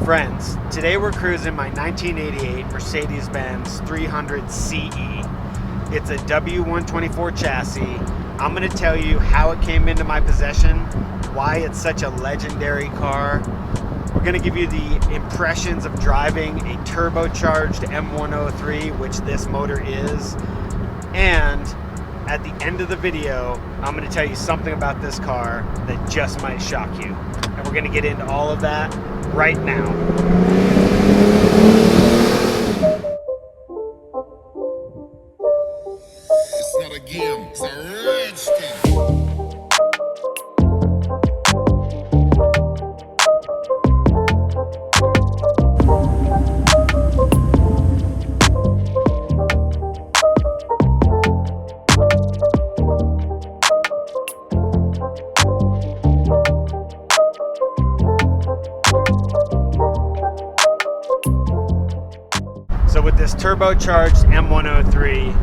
Friends, today we're cruising my 1988 Mercedes-Benz 300 CE. It's a W124 chassis. I'm going to tell you how it came into my possession, why it's such a legendary car. We're going to give you the impressions of driving a turbocharged M103, which this motor is. And at the end of the video, I'm going to tell you something about this car that just might shock you. And we're going to get into all of that right now. It's not a game, it's a rich thing. So with this turbocharged M103,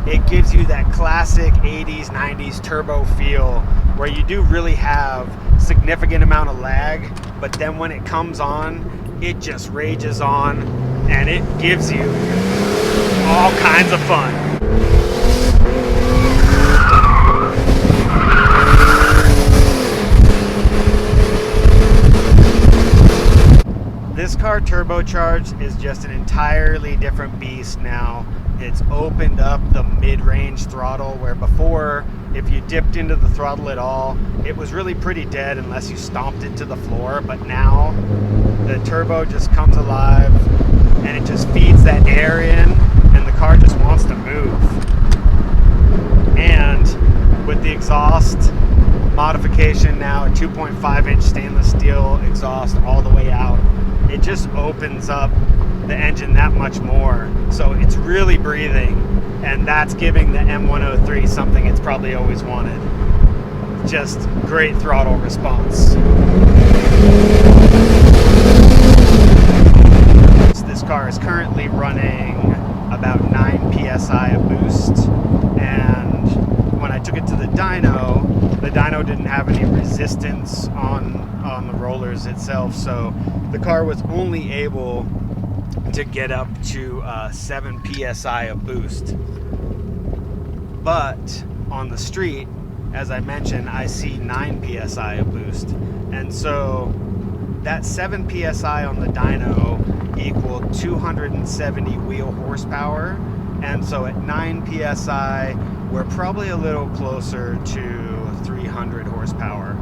it gives you that classic 80s, 90s turbo feel where you do really have significant amount of lag, but then when it comes on, it just rages on and it gives you all kinds of fun. This car turbocharged is just an entirely different beast now. It's opened up the mid-range throttle where before, if you dipped into the throttle at all, it was really pretty dead unless you stomped it to the floor. But now the turbo just comes alive and it just feeds that air in and the car just wants to move. And with the exhaust modification now, a 2.5-inch stainless steel exhaust all the way out, it just opens up the engine that much more. So it's really breathing, and that's giving the M103 something it's probably always wanted. Just great throttle response. This car is currently running about 9 psi of boost, and when I took it to the dyno didn't have any resistance on the rollers itself, so the car was only able to get up to 7 psi of boost. But on the street, as I mentioned, I see 9 psi of boost, and so that 7 psi on the dyno equaled 270 wheel horsepower, and so at 9 psi we're probably a little closer to 300 horsepower.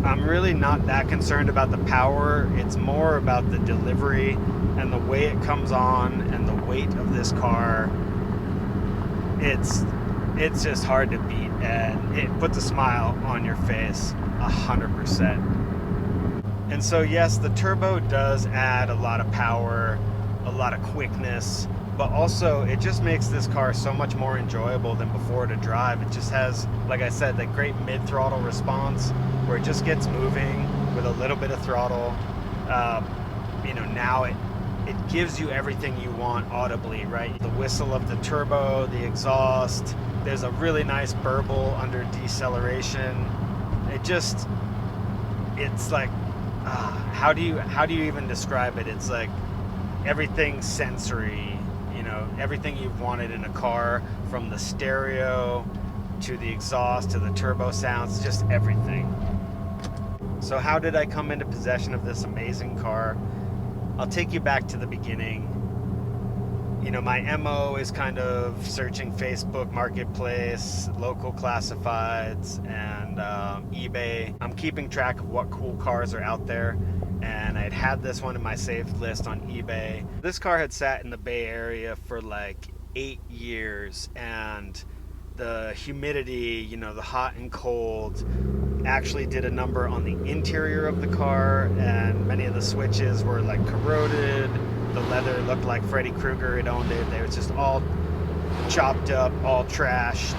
I'm really not that concerned about the power. It's more about the delivery and the way it comes on and the weight of this car. It's just hard to beat, and it puts a smile on your face 100%. And so yes, the turbo does add a lot of power, a lot of quickness, but also it just makes this car so much more enjoyable than before to drive. It just has, like I said, that great mid-throttle response where it just gets moving with a little bit of throttle. Now it gives you everything you want audibly, right? The whistle of the turbo, the exhaust, there's a really nice burble under deceleration. It's like, how do you even describe it? It's like everything sensory, everything you've wanted in a car, from the stereo to the exhaust to the turbo sounds, just everything. So how did I come into possession of this amazing car? I'll take you back to the beginning. My MO is kind of searching Facebook Marketplace, local classifieds, and eBay. I'm keeping track of what cool cars are out there, and I'd had this one in my saved list on eBay. This car had sat in the Bay Area for like 8 years, and the humidity, the hot and cold, actually did a number on the interior of the car, and many of the switches were like corroded. The leather looked like Freddy Krueger had owned it. They was just all chopped up, all trashed.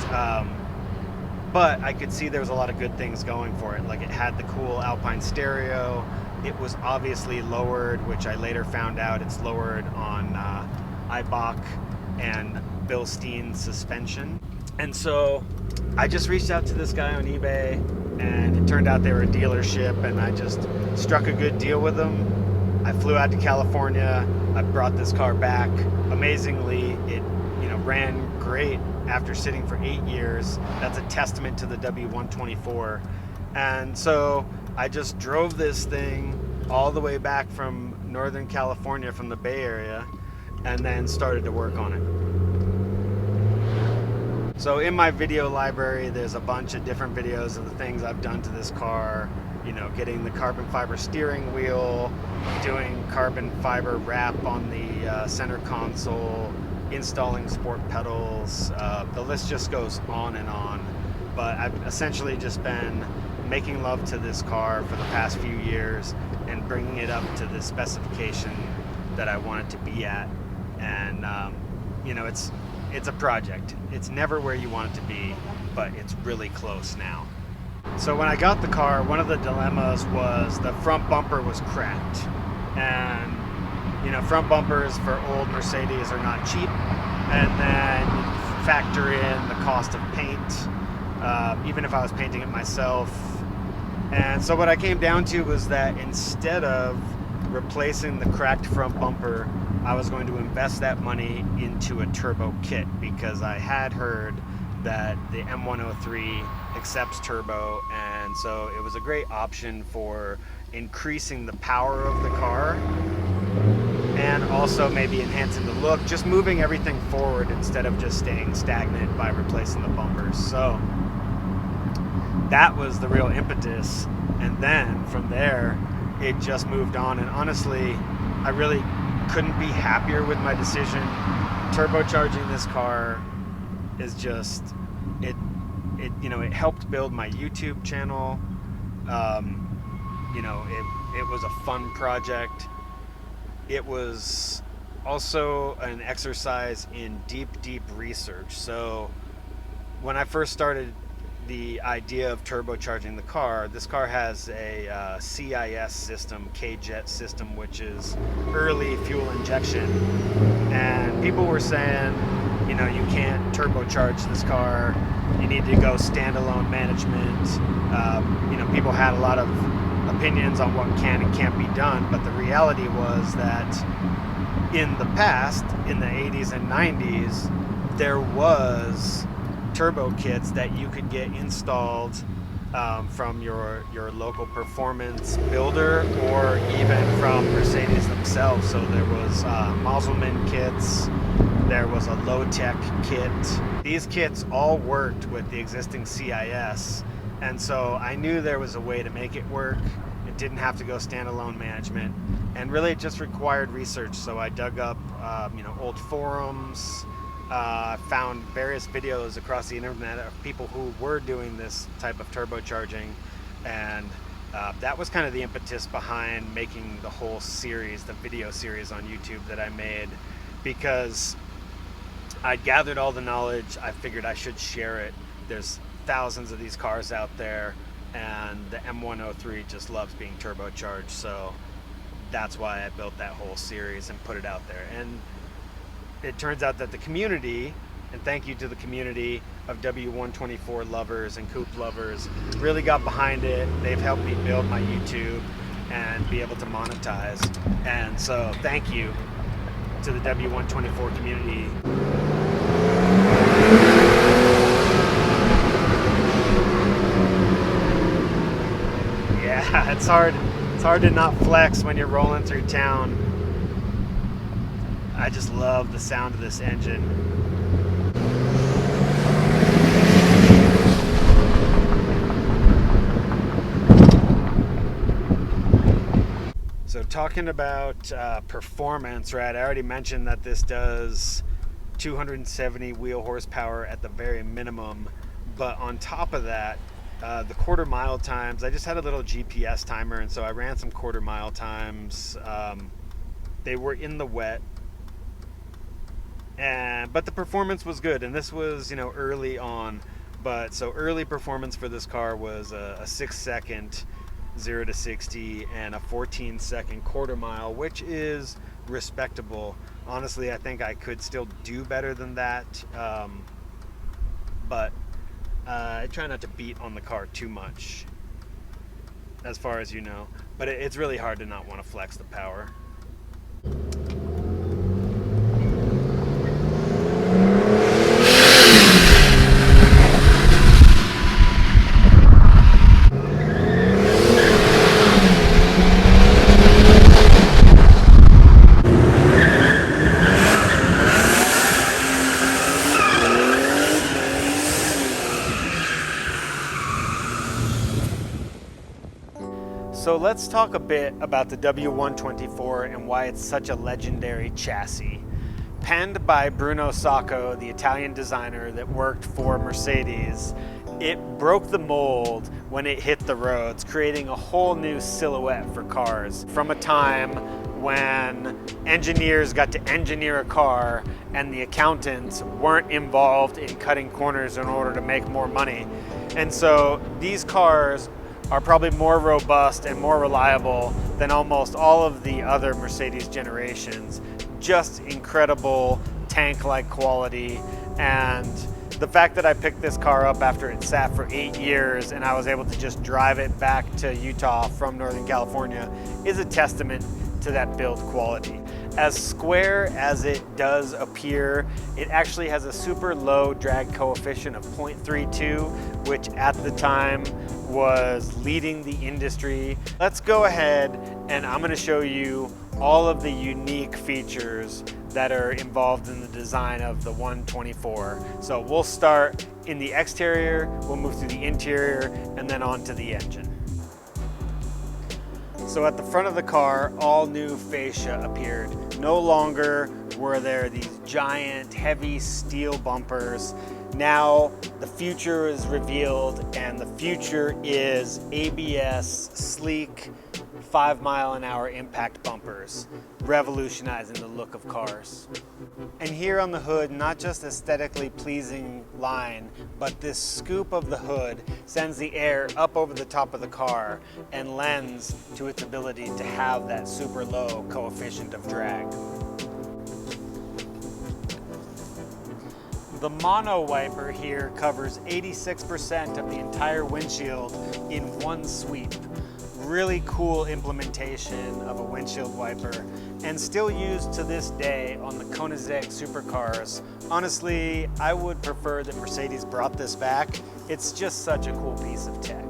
But I could see there was a lot of good things going for it. Like, it had the cool Alpine stereo. It was obviously lowered, which I later found out it's lowered on Eibach and Bilstein suspension. And so I just reached out to this guy on eBay, and it turned out they were a dealership, and I just struck a good deal with them. I flew out to California. I brought this car back. Amazingly, it ran great after sitting for 8 years. That's a testament to the W124. And so I just drove this thing all the way back from Northern California, from the Bay Area, and then started to work on it. So in my video library, there's a bunch of different videos of the things I've done to this car. Getting the carbon fiber steering wheel, doing carbon fiber wrap on the center console, installing sport pedals. The list just goes on and on. But I've essentially just been making love to this car for the past few years and bringing it up to the specification that I want it to be at. And it's a project. It's never where you want it to be, but it's really close now. So when I got the car, one of the dilemmas was the front bumper was cracked. And front bumpers for old Mercedes are not cheap. And then factor in the cost of paint, even if I was painting it myself. And so what I came down to was that instead of replacing the cracked front bumper, I was going to invest that money into a turbo kit, because I had heard that the M103 accepts turbo, and so it was a great option for increasing the power of the car and also maybe enhancing the look, just moving everything forward instead of just staying stagnant by replacing the bumpers. So that was the real impetus, and then from there it just moved on. And honestly, I really couldn't be happier with my decision. Turbocharging this car is just it helped build my YouTube channel. It was a fun project. It was also an exercise in deep research. So when I first started the idea of turbocharging the car, this car has a CIS system, K-Jet system, which is early fuel injection. And people were saying, you can't turbocharge this car. You need to go standalone management. People had a lot of opinions on what can and can't be done, but the reality was that in the past, in the 80s and 90s, there was turbo kits that you could get installed from your local performance builder, or even from Mercedes themselves. So there was Mosselman kits, there was a low-tech kit. These kits all worked with the existing CIS, and so I knew there was a way to make it work. It didn't have to go standalone management, and really it just required research. So I dug up old forums, found various videos across the internet of people who were doing this type of turbocharging, and that was kind of the impetus behind making the whole series, the video series on YouTube that I made, because I gathered all the knowledge. I figured I should share it. There's thousands of these cars out there, and the M103 just loves being turbocharged, so that's why I built that whole series and put it out there. And it turns out that the community, and thank you to the community of W124 lovers and Coupe lovers, really got behind it. They've helped me build my YouTube and be able to monetize. And so thank you to the W124 community. Yeah, it's hard to not flex when you're rolling through town. I just love the sound of this engine. So talking about performance, right? I already mentioned that this does 270 wheel horsepower at the very minimum, but on top of that, the quarter mile times, I just had a little GPS timer, and so I ran some quarter mile times. They were in the wet, but the performance was good, and this was early on. But so early performance for this car was a 6-second 0 to 60 and a 14-second quarter mile, which is respectable. Honestly, I think I could still do better than that, but I try not to beat on the car too much, as far as you know. but it's really hard to not want to flex the power. So let's talk a bit about the W124 and why it's such a legendary chassis. Penned by Bruno Sacco, the Italian designer that worked for Mercedes, it broke the mold when it hit the roads, creating a whole new silhouette for cars. From a time when engineers got to engineer a car and the accountants weren't involved in cutting corners in order to make more money. And so these cars are probably more robust and more reliable than almost all of the other Mercedes generations. Just incredible tank-like quality, and the fact that I picked this car up after it sat for 8 years and I was able to just drive it back to Utah from Northern California is a testament to that build quality. As square as it does appear, it actually has a super low drag coefficient of 0.32, which at the time was leading the industry. Let's go ahead and I'm going to show you all of the unique features that are involved in the design of the 124. So we'll start in the exterior, we'll move through the interior, and then on to the engine. So at the front of the car, all new fascia appeared. No longer were there these giant, heavy steel bumpers. Now the future is revealed, and the future is ABS, sleek, 5-mile-an-hour impact bumpers, revolutionizing the look of cars. And here on the hood, not just aesthetically pleasing line, but this scoop of the hood sends the air up over the top of the car and lends to its ability to have that super low coefficient of drag. The mono wiper here covers 86% of the entire windshield in one sweep. Really cool implementation of a windshield wiper, and still used to this day on the Koenigsegg supercars. Honestly, I would prefer that Mercedes brought this back. It's just such a cool piece of tech.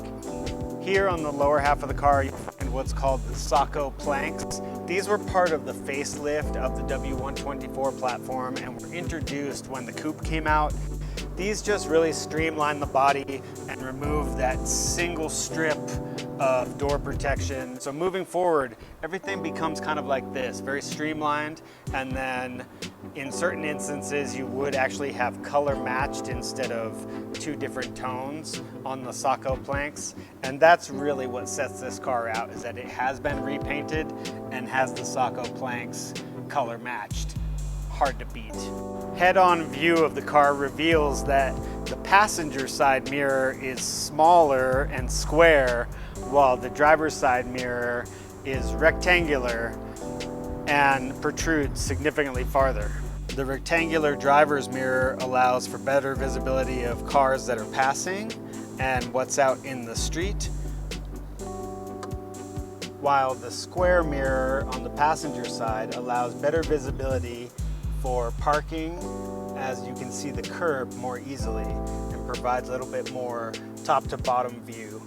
Here on the lower half of the car, you find what's called the Sacco planks. These were part of the facelift of the W124 platform and were introduced when the Coupe came out. These just really streamline the body and remove that single strip of door protection. So moving forward, everything becomes kind of like this, very streamlined, and then in certain instances you would actually have color matched instead of two different tones on the Sacco planks. And that's really what sets this car out, is that it has been repainted and has the Sacco planks color matched. Hard to beat. Head-on view of the car reveals that the passenger side mirror is smaller and square, while the driver's side mirror is rectangular and protrudes significantly farther. The rectangular driver's mirror allows for better visibility of cars that are passing and what's out in the street, while the square mirror on the passenger side allows better visibility for parking, as you can see the curb more easily, and provides a little bit more top to bottom view.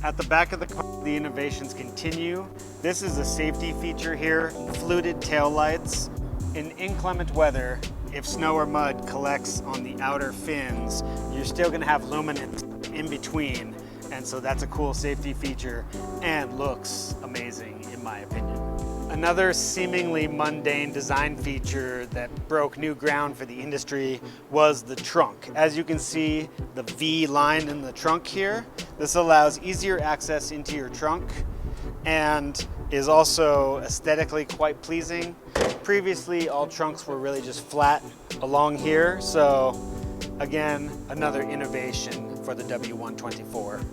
At the back of the car, the innovations continue. This is a safety feature here, fluted tail lights. In inclement weather, if snow or mud collects on the outer fins, you're still gonna have luminance in between, and so that's a cool safety feature and looks amazing in my opinion. Another seemingly mundane design feature that broke new ground for the industry was the trunk. As you can see, the V line in the trunk here, this allows easier access into your trunk and is also aesthetically quite pleasing. Previously, all trunks were really just flat along here, so again, another innovation for the W124.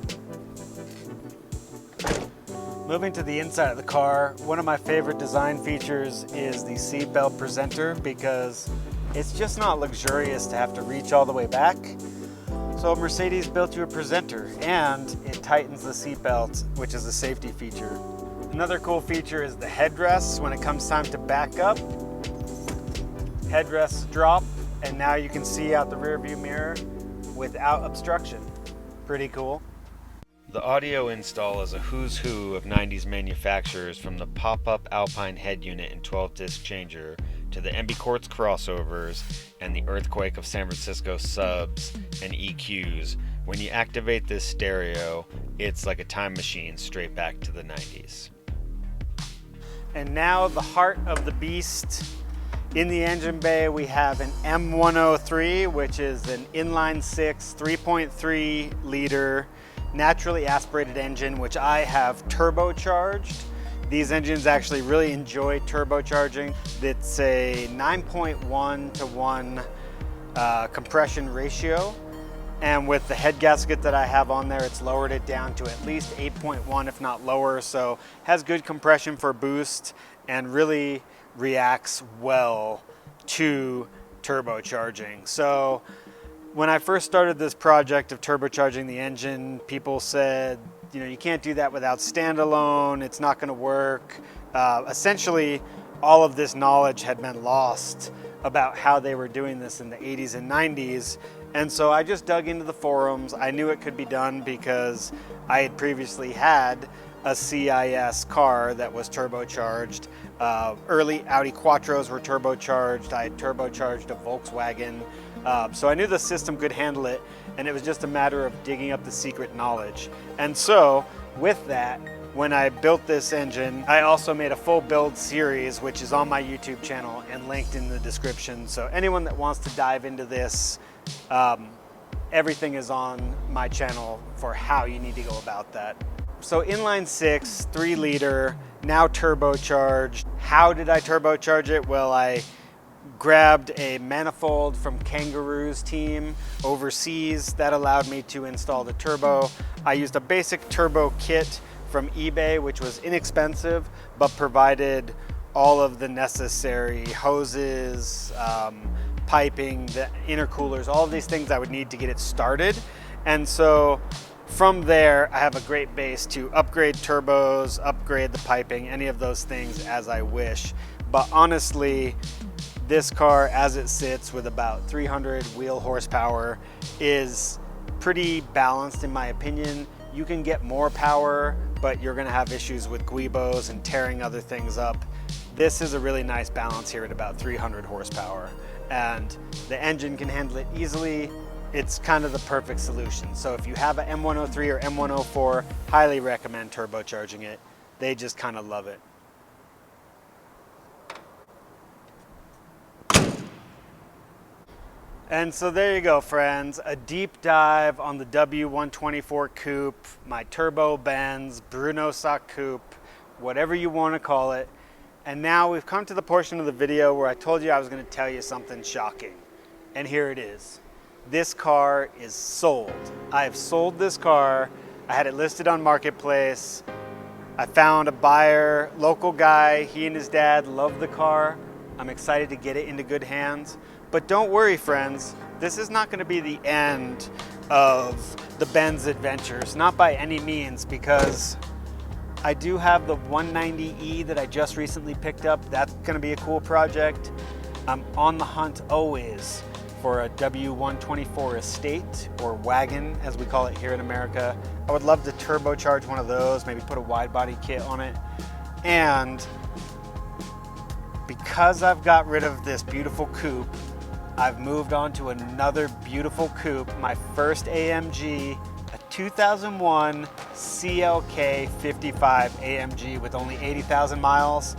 Moving to the inside of the car, one of my favorite design features is the seatbelt presenter, because it's just not luxurious to have to reach all the way back. So Mercedes built you a presenter, and it tightens the seatbelt, which is a safety feature. Another cool feature is the headrests. When it comes time to back up, headrests drop, and now you can see out the rear view mirror without obstruction. Pretty cool. The audio install is a who's who of 90s manufacturers, from the pop-up Alpine head unit and 12-disc changer to the MB Quartz crossovers and the Earthquake of San Francisco subs and EQs. When you activate this stereo, it's like a time machine straight back to the 90s. And now the heart of the beast. In the engine bay, we have an M103, which is an inline six, 3.3 liter naturally aspirated engine, which I have turbocharged. These engines actually really enjoy turbocharging. It's a 9.1 to 1 compression ratio. And with the head gasket that I have on there, it's lowered it down to at least 8.1, if not lower. So has good compression for boost and really reacts well to turbocharging. So when I first started this project of turbocharging the engine, people said, you know, you can't do that without standalone, it's not going to work. Essentially, all of this knowledge had been lost about how they were doing this in the 80s and 90s. And so I just dug into the forums. I knew it could be done because I had previously had a CIS car that was turbocharged. Early Audi Quattros were turbocharged. I had turbocharged a Volkswagen. So I knew the system could handle it, and it was just a matter of digging up the secret knowledge. And so with that, when I built this engine, I also made a full build series, which is on my YouTube channel and linked in the description. So anyone that wants to dive into this, everything is on my channel for how you need to go about that. So inline six, 3 liter, now turbocharged. How did I turbocharge it? Well, I grabbed a manifold from Kangaroo's team overseas that allowed me to install the turbo. I used a basic turbo kit from eBay, which was inexpensive, but provided all of the necessary hoses, piping, the intercoolers, all of these things I would need to get it started. And so from there, I have a great base to upgrade turbos, upgrade the piping, any of those things as I wish. But honestly, this car, as it sits with about 300 wheel horsepower, is pretty balanced in my opinion. You can get more power, but you're gonna have issues with guibos and tearing other things up. This is a really nice balance here at about 300 horsepower, and the engine can handle it easily. It's kind of the perfect solution. So if you have an M103 or M104, highly recommend turbocharging it. They just kind of love it. And so there you go, friends. A deep dive on the W124 Coupe, my turbo Benz, Bruno Sock Coupe, whatever you want to call it. And now we've come to the portion of the video where I told you I was going to tell you something shocking. And here it is. This car is sold. I have sold this car. I had it listed on Marketplace. I found a buyer, local guy. He and his dad love the car. I'm excited to get it into good hands. But don't worry, friends. This is not going to be the end of the Benz adventures. Not by any means, because I do have the 190E that I just recently picked up. That's going to be a cool project. I'm on the hunt always for a W124 estate, or wagon as we call it here in America. I would love to turbocharge one of those, maybe put a wide body kit on it. And because I've got rid of this beautiful coupe, I've moved on to another beautiful coupe, my first AMG, a 2001 CLK 55 AMG with only 80,000 miles.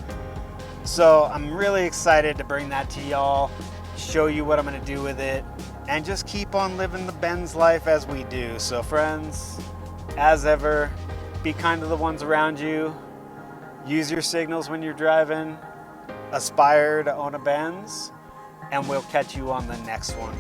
So I'm really excited to bring that to y'all, show you what I'm gonna do with it, and just keep on living the Benz life as we do. So friends, as ever, be kind to the ones around you, use your signals when you're driving, aspire to own a Benz, and we'll catch you on the next one.